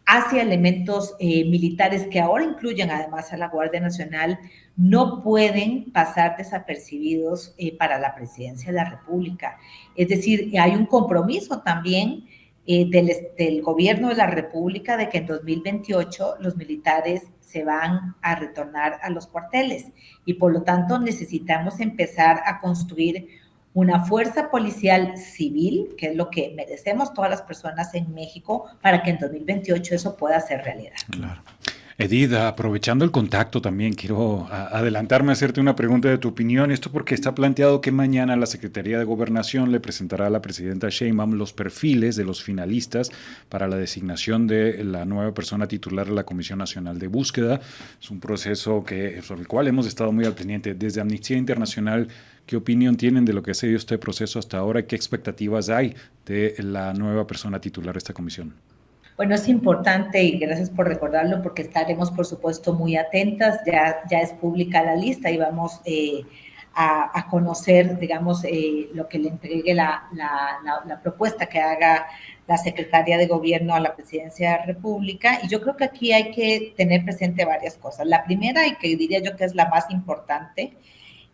hacia elementos militares que ahora incluyen además a la Guardia Nacional, no pueden pasar desapercibidos para la presidencia de la República. Es decir, hay un compromiso también del gobierno de la República de que en 2028 los militares se van a retornar a los cuarteles y por lo tanto necesitamos empezar a construir una fuerza policial civil, que es lo que merecemos todas las personas en México, para que en 2028 eso pueda ser realidad. Claro. Edith, aprovechando el contacto también, quiero adelantarme a hacerte una pregunta de tu opinión. Esto porque está planteado que mañana la Secretaría de Gobernación le presentará a la presidenta Sheinbaum los perfiles de los finalistas para la designación de la nueva persona titular de la Comisión Nacional de Búsqueda. Es un proceso sobre el cual hemos estado muy al pendiente. Desde Amnistía Internacional, ¿qué opinión tienen de lo que ha sido este proceso hasta ahora y qué expectativas hay de la nueva persona titular de esta comisión? Bueno, es importante y gracias por recordarlo porque estaremos, por supuesto, muy atentas. Ya es pública la lista y vamos a conocer, digamos, lo que le entregue la propuesta que haga la Secretaría de Gobierno a la Presidencia de la República. Y yo creo que aquí hay que tener presente varias cosas. La primera, y que diría yo que es la más importante,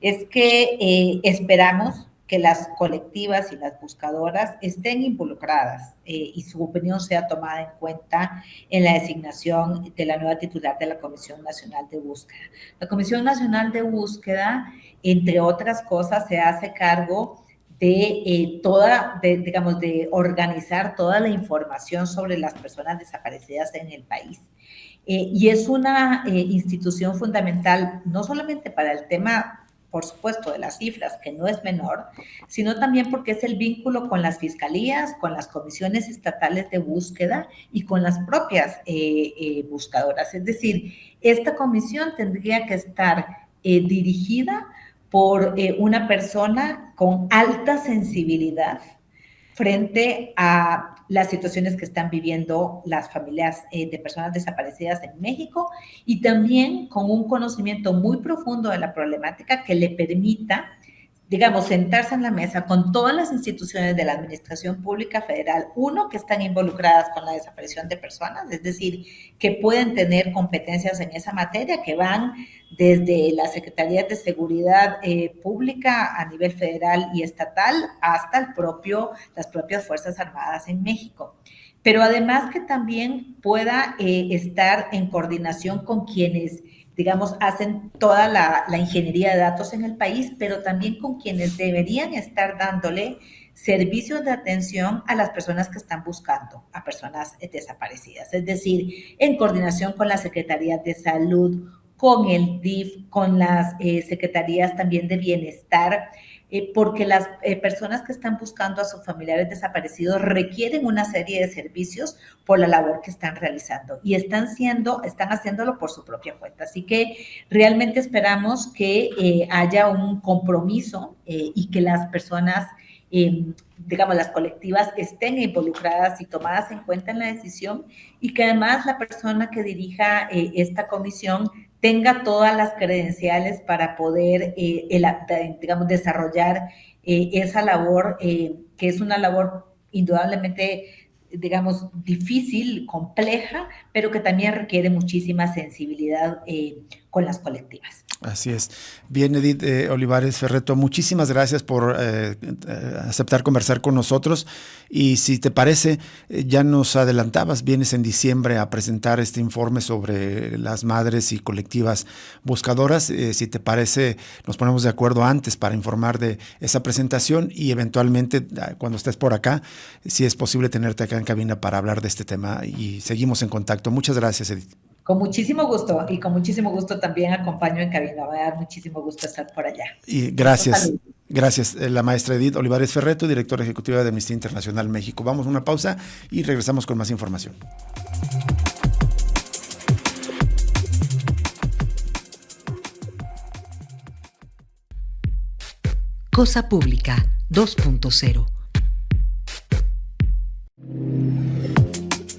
es que esperamos que las colectivas y las buscadoras estén involucradas y su opinión sea tomada en cuenta en la designación de la nueva titular de la Comisión Nacional de Búsqueda. La Comisión Nacional de Búsqueda, entre otras cosas, se hace cargo de de organizar toda la información sobre las personas desaparecidas en el país. Y es una institución fundamental, no solamente para el tema, por supuesto, de las cifras, que no es menor, sino también porque es el vínculo con las fiscalías, con las comisiones estatales de búsqueda y con las propias buscadoras. Es decir, esta comisión tendría que estar dirigida por una persona con alta sensibilidad frente a las situaciones que están viviendo las familias de personas desaparecidas en México y también con un conocimiento muy profundo de la problemática que le permita, digamos, sentarse en la mesa con todas las instituciones de la Administración Pública Federal, que están involucradas con la desaparición de personas, es decir, que pueden tener competencias en esa materia, que van desde la Secretaría de Seguridad Pública a nivel federal y estatal hasta las propias Fuerzas Armadas en México. Pero además que también pueda estar en coordinación con quienes, digamos, hacen toda la ingeniería de datos en el país, pero también con quienes deberían estar dándole servicios de atención a las personas que están buscando a personas desaparecidas. Es decir, en coordinación con las Secretarías de Salud, con el DIF, con las Secretarías también de Bienestar, porque las personas que están buscando a sus familiares desaparecidos requieren una serie de servicios por la labor que están realizando y están haciéndolo por su propia cuenta. Así que realmente esperamos que haya un compromiso y que las personas, digamos, las colectivas estén involucradas y tomadas en cuenta en la decisión y que además la persona que dirija esta comisión tenga todas las credenciales para poder, digamos, desarrollar esa labor, que es una labor indudablemente, digamos, difícil, compleja, pero que también requiere muchísima sensibilidad con las colectivas. Así es. Bien, Edith Olivares Ferretto, muchísimas gracias por aceptar conversar con nosotros. Y si te parece, ya nos adelantabas, vienes en diciembre a presentar este informe sobre las madres y colectivas buscadoras. Si te parece, nos ponemos de acuerdo antes para informar de esa presentación y eventualmente, cuando estés por acá, si es posible tenerte acá en cabina para hablar de este tema. Y seguimos en contacto. Muchas gracias, Edith. Con muchísimo gusto y con muchísimo gusto también acompaño en cabina. Me va a dar muchísimo gusto estar por allá. Y gracias. Gracias, la maestra Edith Olivares Ferretto, directora ejecutiva de Amnistía Internacional México. Vamos a una pausa y regresamos con más información. Cosa Pública 2.0.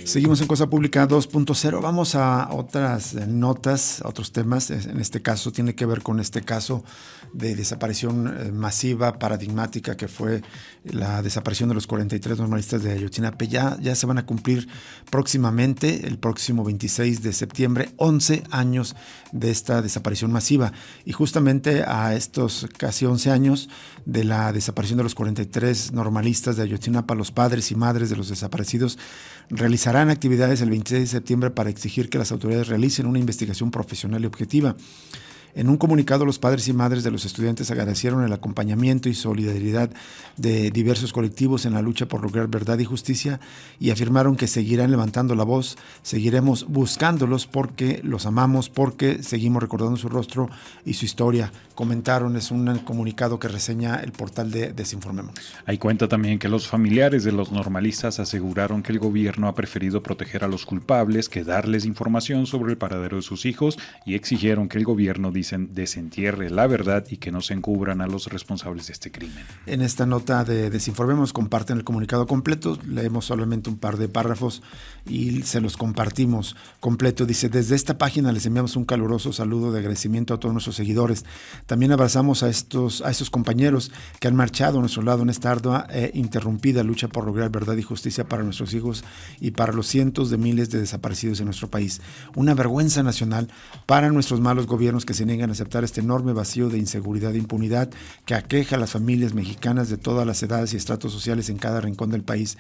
Seguimos en Cosa Pública 2.0. Vamos a otras notas, a otros temas. En este caso tiene que ver con este caso de desaparición masiva, paradigmática, que fue la desaparición de los 43 normalistas de Ayotzinapa. Ya se van a cumplir próximamente, el próximo 26 de septiembre, 11 años de esta desaparición masiva. Y justamente a estos casi 11 años de la desaparición de los 43 normalistas de Ayotzinapa, los padres y madres de los desaparecidos realizarán actividades el 26 de septiembre para exigir que las autoridades realicen una investigación profesional y objetiva. En un comunicado, los padres y madres de los estudiantes agradecieron el acompañamiento y solidaridad de diversos colectivos en la lucha por lograr verdad y justicia y afirmaron que seguirán levantando la voz, seguiremos buscándolos porque los amamos, porque seguimos recordando su rostro y su historia. Comentaron, es un comunicado que reseña el portal de Desinformemos. Hay cuenta también que los familiares de los normalistas aseguraron que el gobierno ha preferido proteger a los culpables que darles información sobre el paradero de sus hijos y exigieron que el gobierno desentierre la verdad y que no se encubran a los responsables de este crimen. En esta nota de Desinformemos comparten el comunicado completo, leemos solamente un par de párrafos y se los compartimos completo. Dice: desde esta página les enviamos un caluroso saludo de agradecimiento a todos nuestros seguidores. También abrazamos a esos compañeros que han marchado a nuestro lado en esta ardua e interrumpida lucha por lograr verdad y justicia para nuestros hijos y para los cientos de miles de desaparecidos en nuestro país. Una vergüenza nacional para nuestros malos gobiernos que se niegan a aceptar este enorme vacío de inseguridad e impunidad que aqueja a las familias mexicanas de todas las edades y estratos sociales en cada rincón del país.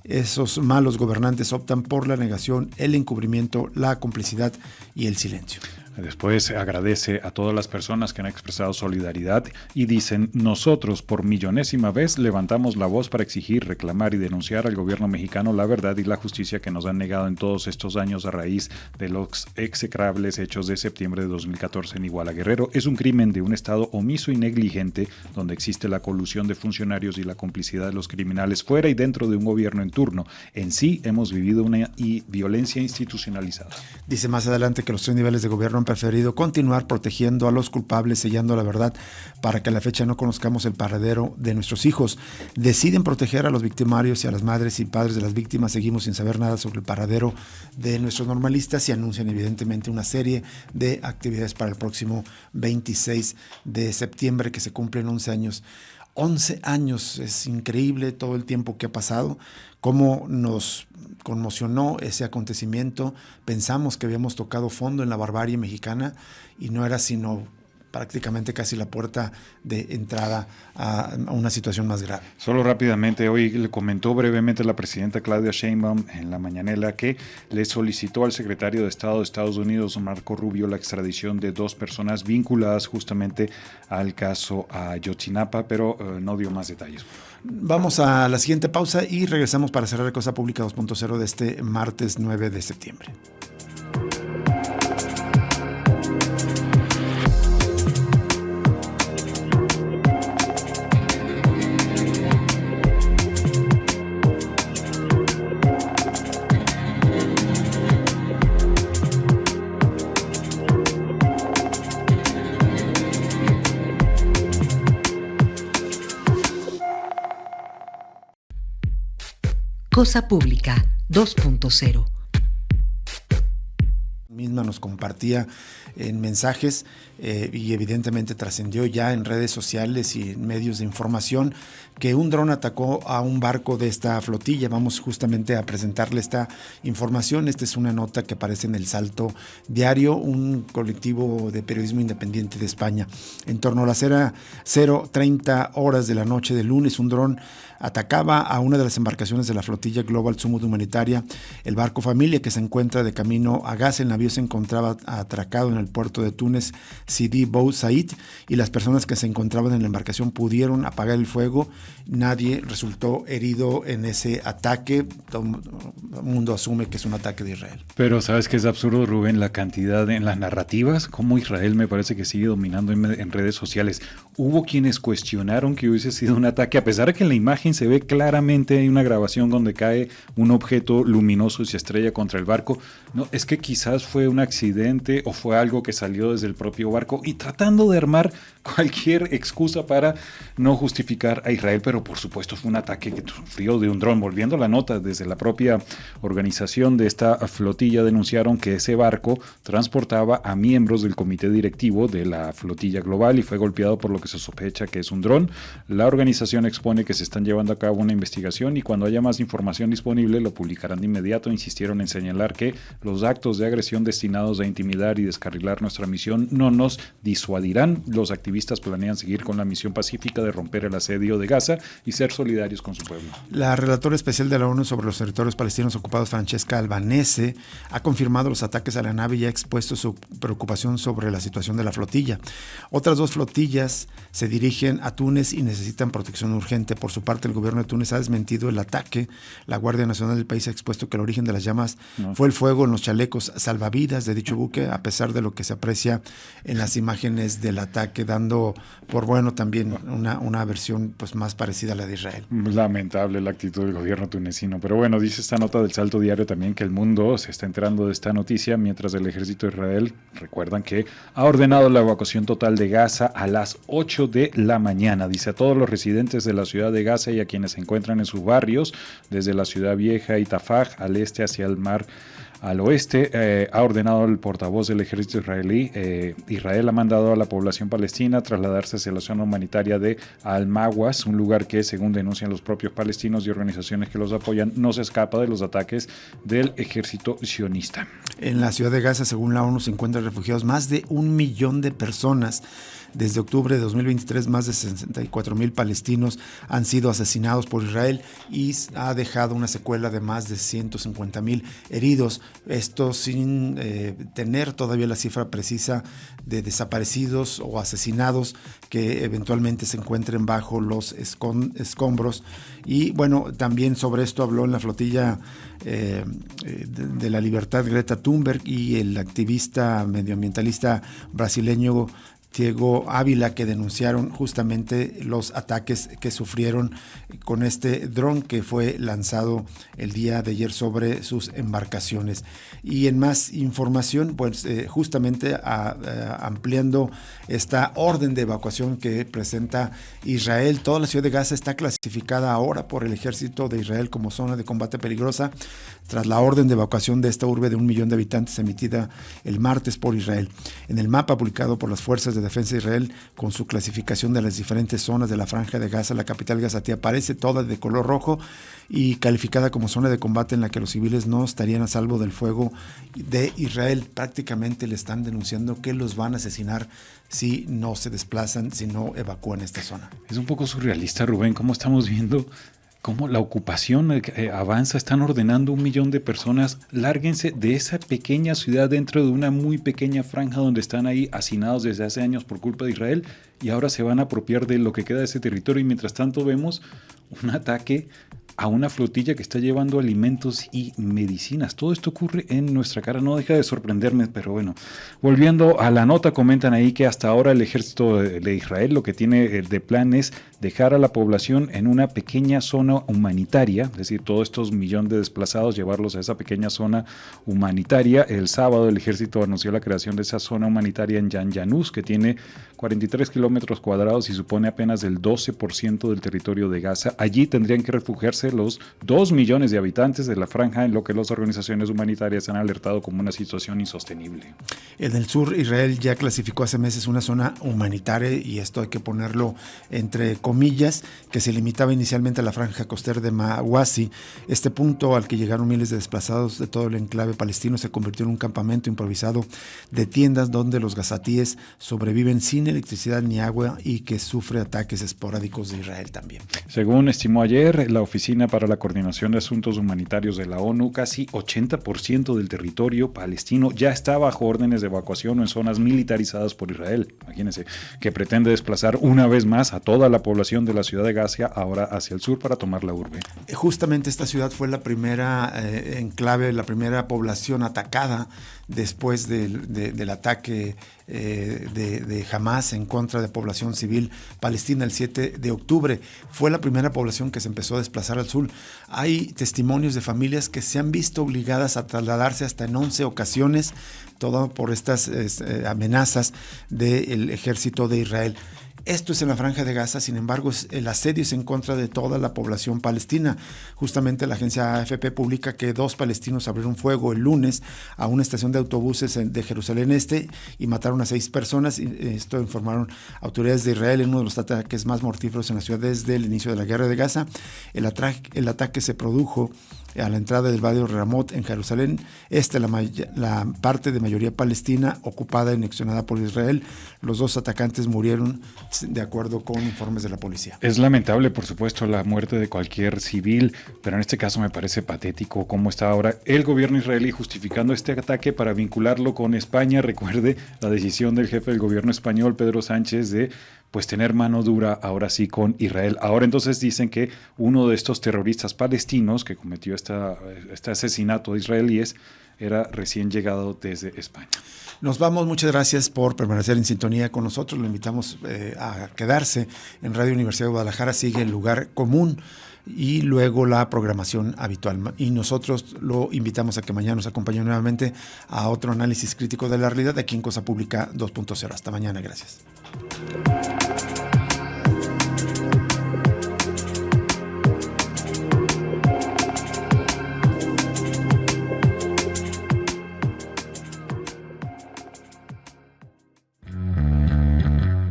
Esos malos gobernantes optan por la negación, el encubrimiento, la complicidad y el silencio. Después agradece a todas las personas que han expresado solidaridad y dicen: nosotros por millonésima vez levantamos la voz para exigir, reclamar y denunciar al gobierno mexicano la verdad y la justicia que nos han negado en todos estos años a raíz de los execrables hechos de septiembre de 2014 en Iguala Guerrero. Es un crimen de un Estado omiso y negligente donde existe la colusión de funcionarios y la complicidad de los criminales fuera y dentro de un gobierno en turno. En sí hemos vivido una violencia institucionalizada. Dice más adelante que los 3 niveles de gobierno han preferido continuar protegiendo a los culpables, sellando la verdad para que a la fecha no conozcamos el paradero de nuestros hijos. Deciden proteger a los victimarios y a las madres y padres de las víctimas. Seguimos sin saber nada sobre el paradero de nuestros normalistas y anuncian evidentemente una serie de actividades para el próximo 26 de septiembre que se cumplen 11 años. 11 años, es increíble todo el tiempo que ha pasado, cómo nos conmocionó ese acontecimiento. Pensamos que habíamos tocado fondo en la barbarie mexicana y no era sino prácticamente casi la puerta de entrada a una situación más grave. Solo rápidamente, hoy le comentó brevemente la presidenta Claudia Sheinbaum en la mañanera que le solicitó al secretario de Estado de Estados Unidos, Marco Rubio, la extradición de 2 personas vinculadas justamente al caso Ayotzinapa, pero no dio más detalles. Vamos a la siguiente pausa y regresamos para cerrar Cosa Pública 2.0 de este martes 9 de septiembre. Cosa Pública 2.0. Misma nos compartía en mensajes y evidentemente trascendió ya en redes sociales y en medios de información que un dron atacó a un barco de esta flotilla. Vamos justamente a presentarle esta información. Esta es una nota que aparece en El Salto Diario, un colectivo de periodismo independiente de España. En torno a las 0:30 horas de la noche del lunes, un dron atacaba a una de las embarcaciones de la flotilla Global Sumud Humanitaria, el barco Familia, que se encuentra de camino a Gaza. El navío se encontraba atracado en el puerto de Túnez, Sidi Bou Said, y las personas que se encontraban en la embarcación pudieron apagar el fuego. Nadie resultó herido en ese ataque. Todo el mundo asume que es un ataque de Israel. Pero ¿sabes qué es absurdo, Rubén? La cantidad en las narrativas, como Israel me parece que sigue dominando en redes sociales. Hubo quienes cuestionaron que hubiese sido un ataque, a pesar de que en la imagen se ve claramente, hay una grabación donde cae un objeto luminoso y se estrella contra el barco. No, es que quizás fue un accidente o fue algo que salió desde el propio barco, y tratando de armar cualquier excusa para no justificar a Israel, pero por supuesto fue un ataque que sufrió de un dron. Volviendo a la nota, desde la propia organización de esta flotilla denunciaron que ese barco transportaba a miembros del comité directivo de la flotilla global y fue golpeado por lo que se sospecha que es un dron. La organización expone que se están llevando llevando a cabo una investigación y cuando haya más información disponible lo publicarán de inmediato. Insistieron en señalar que los actos de agresión destinados a intimidar y descarrilar nuestra misión no nos disuadirán. Los activistas planean seguir con la misión pacífica de romper el asedio de Gaza y ser solidarios con su pueblo. La relatora especial de la ONU sobre los territorios palestinos ocupados, Francesca Albanese, ha confirmado los ataques a la nave y ha expuesto su preocupación sobre la situación de la flotilla. Otras 2 flotillas se dirigen a Túnez y necesitan protección urgente. Por su parte, el gobierno de Túnez ha desmentido el ataque. La Guardia Nacional del país ha expuesto que el origen de las llamas fue el fuego en los chalecos salvavidas de dicho buque, a pesar de lo que se aprecia en las imágenes del ataque, dando por bueno también una versión pues más parecida a la de Israel. Lamentable la actitud del gobierno tunecino, pero bueno, dice esta nota del Salto Diario también que el mundo se está enterando de esta noticia, mientras el ejército de Israel, recuerdan que ha ordenado la evacuación total de Gaza a las 8 de la mañana. Dice a todos los residentes de la ciudad de Gaza y a quienes se encuentran en sus barrios, desde la ciudad vieja y Tafaj al este hacia el mar al oeste, ha ordenado el portavoz del ejército israelí. Israel ha mandado a la población palestina trasladarse hacia la zona humanitaria de Al-Mawas, un lugar que, según denuncian los propios palestinos y organizaciones que los apoyan, no se escapa de los ataques del ejército sionista. En la ciudad de Gaza, según la ONU, se encuentran refugiados más de 1 millón de personas. Desde octubre de 2023, más de 64,000 palestinos han sido asesinados por Israel y ha dejado una secuela de más de 150,000 heridos. Esto sin tener todavía la cifra precisa de desaparecidos o asesinados que eventualmente se encuentren bajo los escombros. Y bueno, también sobre esto habló en la flotilla de la libertad Greta Thunberg y el activista medioambientalista brasileño Diego Ávila, que denunciaron justamente los ataques que sufrieron con este dron que fue lanzado el día de ayer sobre sus embarcaciones. Y en más información, pues justamente ampliando esta orden de evacuación que presenta Israel, toda la ciudad de Gaza está clasificada ahora por el ejército de Israel como zona de combate peligrosa, tras la orden de evacuación de esta urbe de 1 millón de habitantes emitida el martes por Israel. En el mapa publicado por las fuerzas de defensa de Israel, con su clasificación de las diferentes zonas de la franja de Gaza, la capital gazatí aparece toda de color rojo y calificada como zona de combate en la que los civiles no estarían a salvo del fuego de Israel. Prácticamente le están denunciando que los van a asesinar si no se desplazan, si no evacúan esta zona. Es un poco surrealista, Rubén, cómo estamos viendo cómo la ocupación avanza. Están ordenando 1 millón de personas, lárguense de esa pequeña ciudad dentro de una muy pequeña franja donde están ahí hacinados desde hace años por culpa de Israel, y ahora se van a apropiar de lo que queda de ese territorio, y mientras tanto vemos un ataque a una flotilla que está llevando alimentos y medicinas. Todo esto ocurre en nuestra cara, no deja de sorprenderme, pero bueno. Volviendo a la nota, comentan ahí que hasta ahora el ejército de Israel lo que tiene de plan es dejar a la población en una pequeña zona humanitaria, es decir, todos estos 1 millón de desplazados, llevarlos a esa pequeña zona humanitaria. El sábado el ejército anunció la creación de esa zona humanitaria en Yan Yanus, que tiene 43 kilómetros cuadrados y supone apenas el 12% del territorio de Gaza. Allí tendrían que refugiarse los 2 millones de habitantes de la franja, en lo que las organizaciones humanitarias han alertado como una situación insostenible. En el sur, Israel ya clasificó hace meses una zona humanitaria, y esto hay que ponerlo entre comillas, que se limitaba inicialmente a la franja costera de Mawasi. Este punto, al que llegaron miles de desplazados de todo el enclave palestino, se convirtió en un campamento improvisado de tiendas donde los gazatíes sobreviven sin electricidad ni agua y que sufre ataques esporádicos de Israel también. Según estimó ayer la Oficina para la Coordinación de Asuntos Humanitarios de la ONU, casi 80% del territorio palestino ya está bajo órdenes de evacuación o en zonas militarizadas por Israel. Imagínense, que pretende desplazar una vez más a toda la población de la ciudad de Gaza ahora hacia el sur para tomar la urbe. Justamente esta ciudad fue la primera enclave, la primera población atacada después del ataque de Hamas en contra de población civil palestina el 7 de octubre. Fue la primera población que se empezó a desplazar al sur. Hay testimonios de familias que se han visto obligadas a trasladarse hasta en 11 ocasiones, todo por estas amenazas del ejército de Israel. Esto es en la Franja de Gaza, sin embargo, el asedio es en contra de toda la población palestina. Justamente la agencia AFP publica que 2 palestinos abrieron fuego el lunes a una estación de autobuses de Jerusalén Este y mataron a 6 personas. Esto informaron autoridades de Israel en uno de los ataques más mortíferos en la ciudad desde el inicio de la guerra de Gaza. El ataque se produjo a la entrada del barrio Ramot en Jerusalén Este, la parte de mayoría palestina ocupada y anexionada por Israel. Los 2 atacantes murieron de acuerdo con informes de la policía. Es lamentable, por supuesto, la muerte de cualquier civil, pero en este caso me parece patético cómo está ahora el gobierno israelí justificando este ataque para vincularlo con España. Recuerde la decisión del jefe del gobierno español, Pedro Sánchez, de pues tener mano dura ahora sí con Israel. Ahora entonces dicen que uno de estos terroristas palestinos que cometió este asesinato de israelíes era recién llegado desde España. Nos vamos, muchas gracias por permanecer en sintonía con nosotros. Lo invitamos a quedarse en Radio Universidad de Guadalajara. Sigue El Lugar Común y luego la programación habitual. Y nosotros lo invitamos a que mañana nos acompañe nuevamente a otro análisis crítico de la realidad aquí en Cosa Pública 2.0. Hasta mañana, gracias.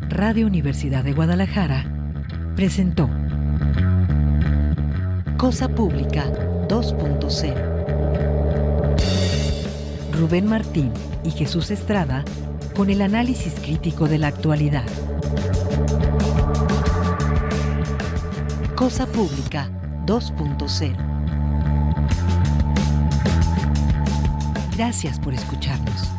Radio Universidad de Guadalajara presentó Cosa Pública 2.0. Rubén Martín y Jesús Estrada con el análisis crítico de la actualidad. Cosa Pública 2.0. Gracias por escucharnos.